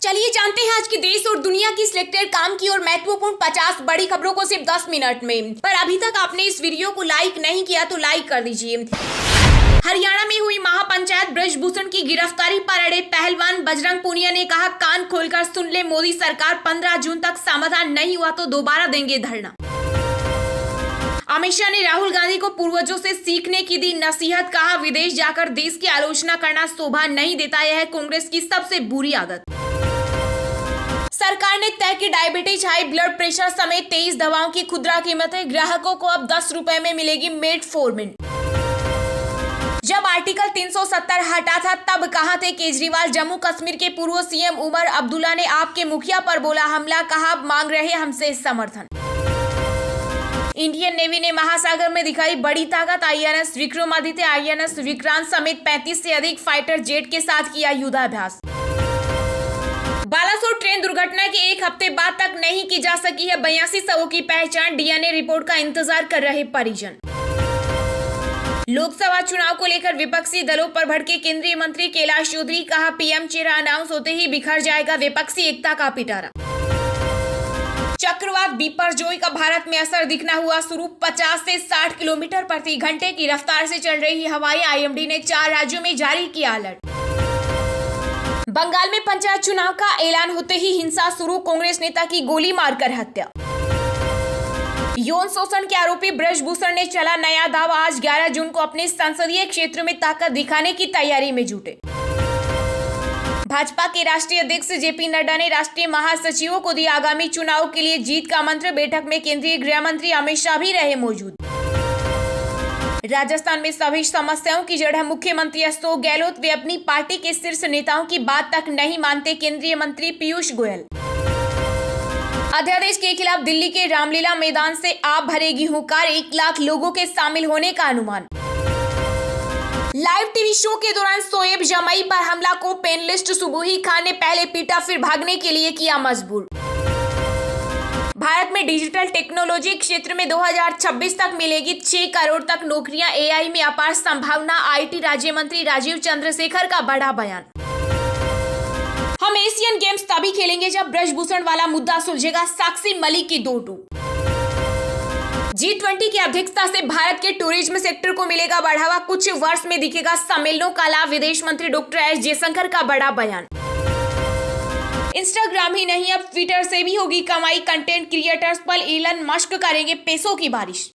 चलिए जानते हैं आज की देश और दुनिया की सिलेक्टेड काम की और महत्वपूर्ण 50 बड़ी खबरों को सिर्फ 10 मिनट में। पर अभी तक आपने इस वीडियो को लाइक नहीं किया तो लाइक कर दीजिए। हरियाणा में हुई महापंचायत ब्रजभूषण की गिरफ्तारी पर अड़े पहलवान बजरंग पूनिया ने कहा, कान खोलकर सुन ले मोदी सरकार, 15 जून तक समाधान नहीं हुआ तो दोबारा देंगे धरना। अमित शाह ने राहुल गांधी को पूर्वजों से सीखने की दी नसीहत, कहा विदेश जाकर देश की आलोचना करना शोभा नहीं देता, यह है कांग्रेस की सबसे बुरी आदत। सरकार ने तय की डायबिटीज, हाई ब्लड प्रेशर समेत 23 दवाओं की खुदरा कीमतें, ग्राहकों को अब 10 रुपए में मिलेगी मेटफॉर्मिन। जब आर्टिकल 370 हटा था तब कहां थे केजरीवाल? जम्मू कश्मीर के पूर्व सीएम उमर अब्दुल्ला ने आपके मुखिया पर बोला हमला, कहा मांग रहे हमसे समर्थन। इंडियन नेवी ने महासागर में दिखाई बड़ी ताकत, आईएनएस विक्रमादित्य, आईएनएस विक्रांत समेत 35 से अधिक फाइटर जेट के साथ किया युद्धाभ्यास। बालासोर ट्रेन दुर्घटना के एक हफ्ते बाद तक नहीं की जा सकी है 82 शवों की पहचान, डीएनए रिपोर्ट का इंतजार कर रहे परिजन। लोकसभा चुनाव को लेकर विपक्षी दलों पर भड़के केंद्रीय मंत्री कैलाश चौधरी, कहा पीएम चेहरा अनाउंस होते ही बिखर जाएगा विपक्षी एकता का पिटारा। चक्रवात बिपरजॉय का भारत में असर दिखना हुआ शुरू, 50 से 60 किलोमीटर प्रति घंटे की रफ्तार से चल रही हवाएं, आईएमडी ने 4 राज्यों में जारी किया अलर्ट। बंगाल में पंचायत चुनाव का ऐलान होते ही हिंसा शुरू, कांग्रेस नेता की गोली मारकर हत्या। यौन शोषण के आरोपी ब्रजभूषण ने चला नया दावा, आज 11 जून को अपने संसदीय क्षेत्र में ताकत दिखाने की तैयारी में जुटे। भाजपा के राष्ट्रीय अध्यक्ष जेपी नड्डा ने राष्ट्रीय महासचिवों को दिया आगामी चुनाव के लिए जीत का मंत्र, बैठक में केंद्रीय गृह मंत्री अमित शाह भी रहे मौजूद। राजस्थान में सभी समस्याओं की जड़ है मुख्यमंत्री अशोक गहलोत, वे अपनी पार्टी के शीर्ष नेताओं की बात तक नहीं मानते, केंद्रीय मंत्री पीयूष गोयल। अध्यादेश के खिलाफ दिल्ली के रामलीला मैदान से आप भरेगी हुंकार, 1 लाख लोगों के शामिल होने का अनुमान। लाइव टीवी शो के दौरान शोएब जमई पर हमला को पैनलिस्ट सुबोही खान ने पहले पीटा फिर भागने के लिए किया मजबूर। भारत में डिजिटल टेक्नोलॉजी क्षेत्र में 2026 तक मिलेगी 6 करोड़ तक नौकरियां, एआई में अपार संभावना, आईटी राज्य मंत्री राजीव चंद्रशेखर का बड़ा बयान। हम एशियन गेम्स तभी खेलेंगे जब ब्रजभूषण वाला मुद्दा सुलझेगा, साक्षी मलिक की 2-2। G20 की अध्यक्षता से भारत के टूरिज्म सेक्टर को मिलेगा बढ़ावा, कुछ वर्ष में दिखेगा सम्मेलनों का लाभ, विदेश मंत्री डॉक्टर एस जयशंकर का बड़ा बयान। इंस्टाग्राम ही नहीं अब ट्विटर से भी होगी कमाई, कंटेंट क्रिएटर्स पर इलन मस्क करेंगे पैसों की बारिश।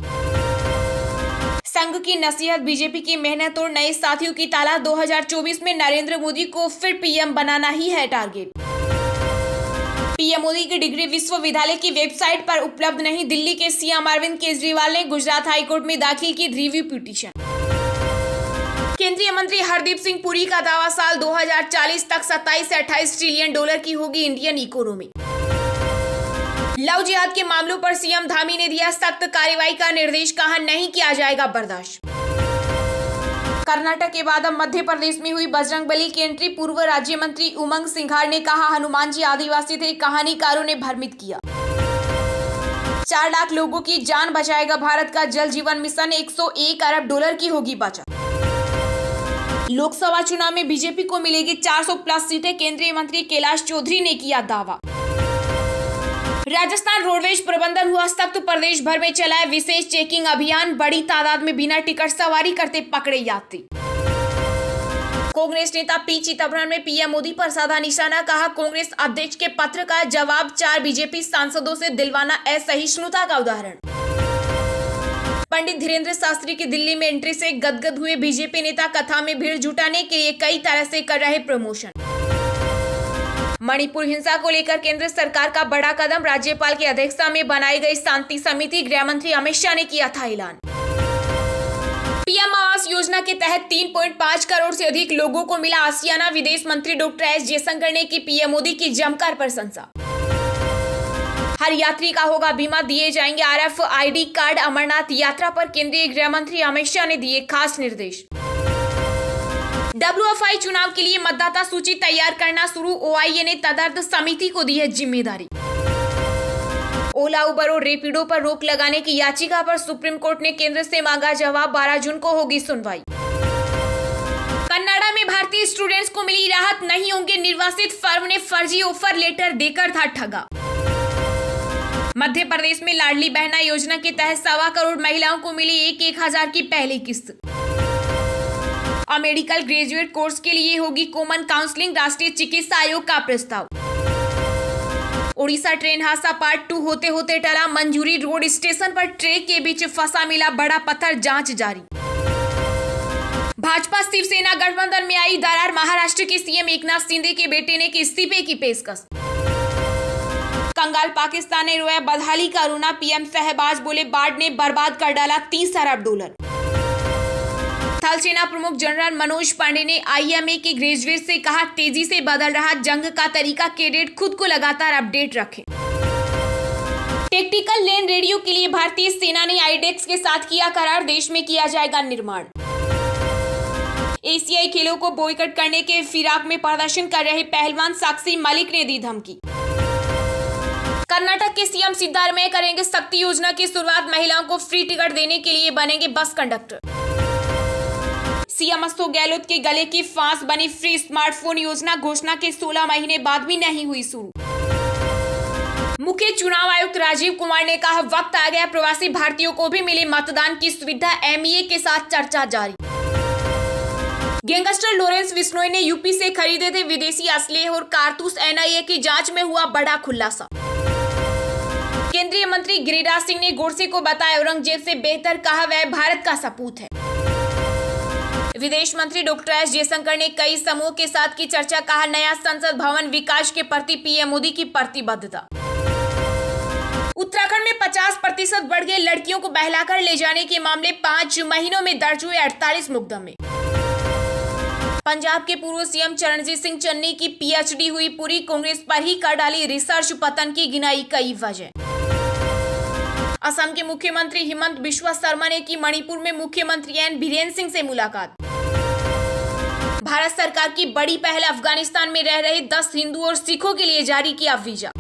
संघ की नसीहत, बीजेपी की मेहनत और नए साथियों की ताला, 2024 में नरेंद्र मोदी को फिर पीएम बनाना ही है टारगेट। पीएम मोदी की डिग्री विश्वविद्यालय की वेबसाइट पर उपलब्ध नहीं, दिल्ली के सीएम अरविंद केजरीवाल ने गुजरात हाईकोर्ट में दाखिल की रिव्यू पिटीशन। केंद्रीय मंत्री हरदीप सिंह पुरी का दावा, साल 2040 तक 27 से 28 ट्रिलियन डॉलर की होगी इंडियन इकोनॉमी। लव जिहाद के मामलों पर सीएम धामी ने दिया सख्त कार्रवाई का निर्देश, कहा नहीं किया जाएगा बर्दाश्त। कर्नाटक के बाद अब मध्य प्रदेश में हुई बजरंगबली की एंट्री, पूर्व राज्य मंत्री उमंग सिंघार ने कहा हनुमान जी आदिवासी थे, कहानीकारों ने भ्रमित किया। 4 लाख लोगों की जान बचाएगा भारत का जल जीवन मिशन, 101 अरब डॉलर की होगी बचत। लोकसभा चुनाव में बीजेपी को मिलेगी 400 प्लस सीटें, केंद्रीय मंत्री कैलाश चौधरी ने किया दावा। राजस्थान रोडवेज प्रबंधन हुआ सख्त, प्रदेश भर में चलाया विशेष चेकिंग अभियान, बड़ी तादाद में बिना टिकट सवारी करते पकड़े यात्री। कांग्रेस नेता पी चिदंबरम ने पीएम मोदी पर साधा निशाना, कहा कांग्रेस अध्यक्ष के पत्र का जवाब 4 बीजेपी सांसदों से दिलवाना असहिष्णुता का उदाहरण। पंडित धीरेन्द्र शास्त्री की दिल्ली में एंट्री से गदगद हुए बीजेपी नेता, कथा में भीड़ जुटाने के लिए कई तरह से कर रहे प्रमोशन। मणिपुर हिंसा को लेकर केंद्र सरकार का बड़ा कदम, राज्यपाल की अध्यक्षता में बनाई गई शांति समिति, गृह मंत्री अमित शाह ने किया था ऐलान। पीएम आवास योजना के तहत 3.5 करोड़ से अधिक लोगों को मिला आशियाना, विदेश मंत्री डॉक्टर एस जयशंकर ने की पीएम मोदी की जमकर प्रशंसा। हर यात्री का होगा बीमा, दिए जाएंगे RFID कार्ड, अमरनाथ यात्रा पर केंद्रीय गृह मंत्री अमित शाह ने दिए खास निर्देश। WFI चुनाव के लिए मतदाता सूची तैयार करना शुरू, OIA ने तदर्थ समिति को दी है जिम्मेदारी। ओला, उबर और रेपिडो पर रोक लगाने की याचिका पर सुप्रीम कोर्ट ने केंद्र से मांगा जवाब, 12 जून को होगी सुनवाई। कन्नाडा में में भारतीय स्टूडेंट्स को मिली राहत, नहीं होंगे निर्वासित, फर्म ने फर्जी ऑफर लेटर देकर था ठगा। मध्य प्रदेश में लाडली बहना योजना के तहत 1.25 करोड़ महिलाओं को मिली 1,000 की पहली किस्त। मेडिकल ग्रेजुएट कोर्स के लिए होगी कॉमन काउंसलिंग, राष्ट्रीय चिकित्सा आयोग का प्रस्ताव। ओडिशा ट्रेन हादसा पार्ट 2 होते होते टला, मंजूरी रोड स्टेशन पर ट्रेन के बीच फंसा मिला बड़ा पत्थर, जांच जारी। भाजपा शिवसेना गठबंधन में आई दरार, महाराष्ट्र के सीएम एकनाथ शिंदे के बेटे ने की इस्तीफे की पेशकश। कंगाल पाकिस्तान ने रोया बदहाली का रोना, पीएम शहबाज बोले बाढ़ ने बर्बाद कर डाला $30 अरब। थल सेना प्रमुख जनरल मनोज पांडे ने आईएमए के ग्रेजुएट से कहा, तेजी से बदल रहा जंग का तरीका, कैडेट खुद को लगातार अपडेट रखें। टेक्टिकल लैंड रेडियो के लिए भारतीय सेना ने आईडेक्स के साथ किया करार, देश में किया जाएगा निर्माण। एशियाई खेलों को बॉयकॉट करने के फिराक में प्रदर्शन कर रहे पहलवान साक्षी मलिक ने दी धमकी। कर्नाटक के सीएम सिद्धारमैया करेंगे शक्ति योजना की शुरुआत, महिलाओं को फ्री टिकट देने के लिए बनेंगे bus conductor. CM Ashok Gehlot के गले की फांस बनी फ्री स्मार्टफोन योजना, घोषणा के 16 महीने बाद भी नहीं हुई शुरू। मुख्य चुनाव आयुक्त राजीव कुमार ने कहा, वक्त आ गया प्रवासी भारतीयों को भी मिले मतदान की सुविधा, एमईए के साथ चर्चा जारी। गैंगस्टर लॉरेंस बिश्नोई ने यूपी से खरीदे थे विदेशी असले और कारतूस, एनआईए की जांच में हुआ बड़ा खुलासा। केंद्रीय मंत्री गिरिराज सिंह ने गोडसे को बताया औरंगजेब से बेहतर, कहा वह भारत का सपूत है। विदेश मंत्री डॉक्टर एस जयशंकर ने कई समूहों के साथ की चर्चा, कहा नया संसद भवन विकास के प्रति पीएम मोदी की प्रतिबद्धता। उत्तराखंड में 50% बढ़ गए लड़कियों को बहलाकर ले जाने के मामले, 5 महीनों में दर्ज हुए 48 मुकदमे। पंजाब के पूर्व सीएम चरणजीत सिंह चन्नी की पीएचडी हुई पूरी, कांग्रेस पर ही कर डाली रिसर्च, पतन की गिनाई कई वजह। असम के मुख्यमंत्री हिमंत बिश्वा शर्मा ने की मणिपुर में मुख्यमंत्री एन बीरेन सिंह से मुलाकात। भारत सरकार की बड़ी पहल, अफगानिस्तान में रह रहे 10 हिंदू और सिखों के लिए जारी किया वीजा।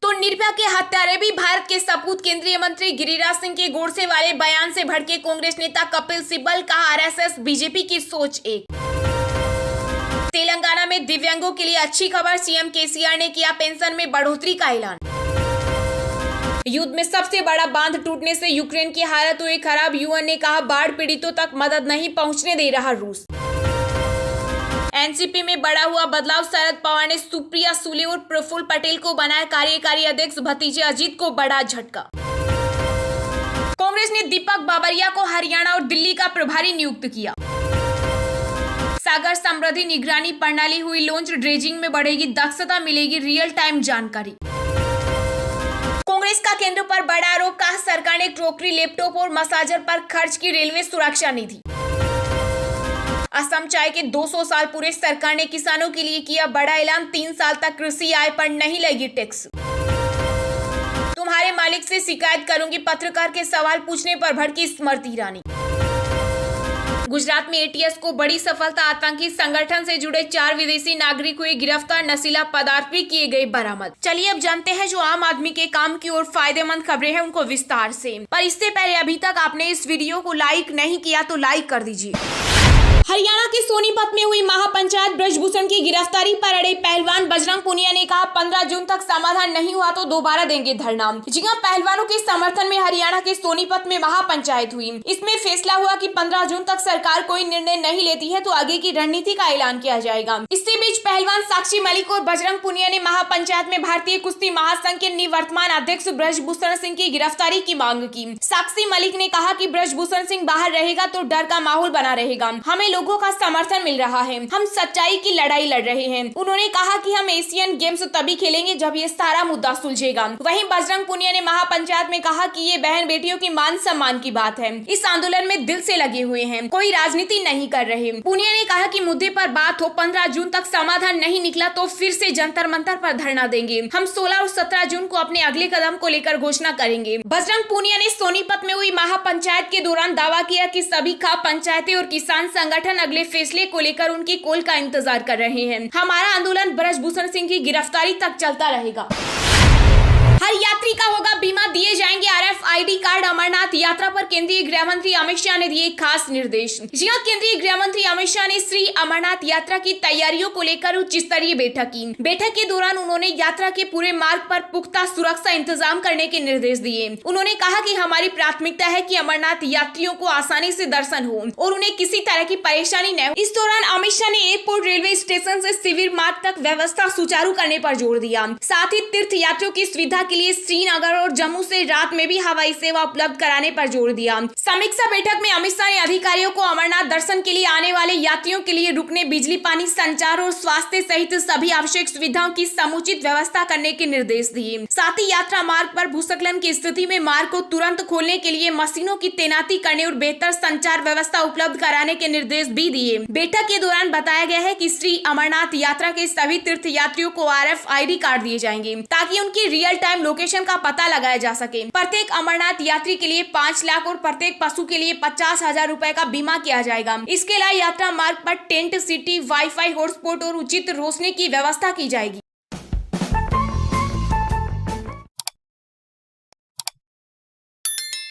तो निर्भया के हत्यारे भी भारत के सपूत, केंद्रीय मंत्री गिरिराज सिंह के गोडसे वाले बयान से भड़के कांग्रेस नेता कपिल सिब्बल, कहा आरएसएस बीजेपी की सोच एक। तेलंगाना में दिव्यांगों के लिए अच्छी खबर, सीएम केसीआर ने किया पेंशन में बढ़ोतरी का ऐलान। युद्ध में सबसे बड़ा बांध टूटने से यूक्रेन की हालत हुई खराब, यूएन ने कहा बाढ़ पीड़ितों तक मदद नहीं पहुंचने दे रहा रूस। एनसीपी में बड़ा हुआ बदलाव, शरद पवार ने सुप्रिया सुले और प्रफुल्ल पटेल को बनाया कार्यकारी अध्यक्ष, भतीजे अजीत को बड़ा झटका। कांग्रेस ने दीपक बाबरिया को हरियाणा और दिल्ली का प्रभारी नियुक्त किया। सागर समृद्धि निगरानी प्रणाली हुई लॉन्च, ड्रेजिंग में बढ़ेगी दक्षता, मिलेगी रियल टाइम जानकारी। कांग्रेस का केंद्र पर बड़ा आरोप, कहा सरकार ने क्रोकरी, लैपटॉप और मसाजर पर खर्च की रेलवे सुरक्षा निधि। असम चाय के 200 साल पूरे, सरकार ने किसानों के लिए किया बड़ा ऐलान, 3 साल तक कृषि आय पर नहीं लगी टैक्स। तुम्हारे मालिक से शिकायत करूंगी, पत्रकार के सवाल पूछने पर भड़की स्मृति ईरानी। गुजरात में एटीएस को बड़ी सफलता, आतंकी संगठन से जुड़े 4 विदेशी नागरिक हुए गिरफ्तार, नशीला पदार्थ भी किए गए बरामद। चलिए अब जानते हैं जो आम आदमी के काम की और फायदेमंद खबरें हैं उनको विस्तार से। पर इससे पहले अभी तक आपने इस वीडियो को लाइक नहीं किया तो लाइक कर दीजिए। हरियाणा के सोनीपत में हुई महापंचायत, ब्रजभूषण की गिरफ्तारी पर अड़े पहलवान बजरंग पुनिया ने कहा 15 जून तक समाधान नहीं हुआ तो दोबारा देंगे धरना। जी हां, पहलवानों के समर्थन में हरियाणा के सोनीपत में महापंचायत हुई। इसमें फैसला हुआ कि 15 जून तक सरकार कोई निर्णय नहीं लेती है तो आगे की रणनीति का ऐलान किया जाएगा। इसी बीच पहलवान साक्षी मलिक और बजरंग पुनिया ने महापंचायत में भारतीय कुश्ती महासंघ के निवर्तमान अध्यक्ष ब्रजभूषण सिंह की गिरफ्तारी की मांग की। साक्षी मलिक ने कहा कि ब्रजभूषण सिंह बाहर रहेगा तो डर का माहौल बना रहेगा, हमें लोगों का समर्थन मिल रहा है, हम सच्चाई की लड़ाई लड़ रहे हैं। उन्होंने कहा कि हम एशियन गेम्स तभी खेलेंगे जब ये सारा मुद्दा सुलझेगा। वहीं बजरंग पुनिया ने महापंचायत में कहा कि ये बहन बेटियों की मान सम्मान की बात है, इस आंदोलन में दिल से लगे हुए हैं, कोई राजनीति नहीं कर रहे। पुनिया ने कहा कि मुद्दे पर बात हो, 15 जून तक समाधान नहीं निकला तो फिर से जंतर मंतर पर धरना देंगे। हम 16 और 17 जून को अपने अगले कदम को लेकर घोषणा करेंगे। बजरंग पुनिया ने सोनीपत में हुई महापंचायत के दौरान दावा किया कि सभी खाप पंचायतें और किसान संगठन अगले फैसले को लेकर उनकी कॉल का इंतजार कर रहे हैं। हमारा आंदोलन ब्रजभूषण सिंह की गिरफ्तारी तक चलता रहेगा। हर यात्री का होगा बीमा, दिए जाएंगे RFID कार्ड। अमरनाथ यात्रा पर केंद्रीय गृह मंत्री अमित शाह ने दिए खास निर्देश। जी हां, केंद्रीय गृह मंत्री अमित शाह ने श्री अमरनाथ यात्रा की तैयारियों को लेकर उच्च स्तरीय बैठक की। बैठक के दौरान उन्होंने यात्रा के पूरे मार्ग पर पुख्ता सुरक्षा इंतजाम करने के निर्देश दिए। उन्होंने कहा कि हमारी प्राथमिकता है कि अमरनाथ यात्रियों को आसानी से दर्शन हो और उन्हें किसी तरह की परेशानी न हो। इस दौरान अमित शाह ने एयरपोर्ट, रेलवे स्टेशन से शिविर मार्ग तक व्यवस्था सुचारू करने पर जोर दिया। साथ ही तीर्थ यात्रियों की सुविधा के लिए श्रीनगर और जम्मू से रात में भी हवाई सेवा उपलब्ध कराने पर जोर दिया। समीक्षा बैठक में अमित शाह ने अधिकारियों को अमरनाथ दर्शन के लिए आने वाले यात्रियों के लिए रुकने, बिजली, पानी, संचार और स्वास्थ्य सहित सभी आवश्यक सुविधाओं की समुचित व्यवस्था करने के निर्देश दिए। साथ ही यात्रा मार्ग पर भूस्खलन की स्थिति में मार्ग को तुरंत खोलने के लिए मशीनों की तैनाती करने और बेहतर संचार व्यवस्था उपलब्ध कराने के निर्देश भी दिए। बैठक के दौरान बताया गया है कि श्री अमरनाथ यात्रा के सभी तीर्थ यात्रियों को RFID कार्ड दिए जाएंगे ताकि उनकी रियल टाइम लोकेशन का पता लगाया जा सके। प्रत्येक अमरनाथ यात्री के लिए 5 लाख और प्रत्येक पशु के लिए 50,000 रुपए का बीमा किया जाएगा। इसके अलावा यात्रा मार्ग पर टेंट सिटी, वाईफाई हॉटस्पॉट और उचित रोशनी की व्यवस्था की जाएगी।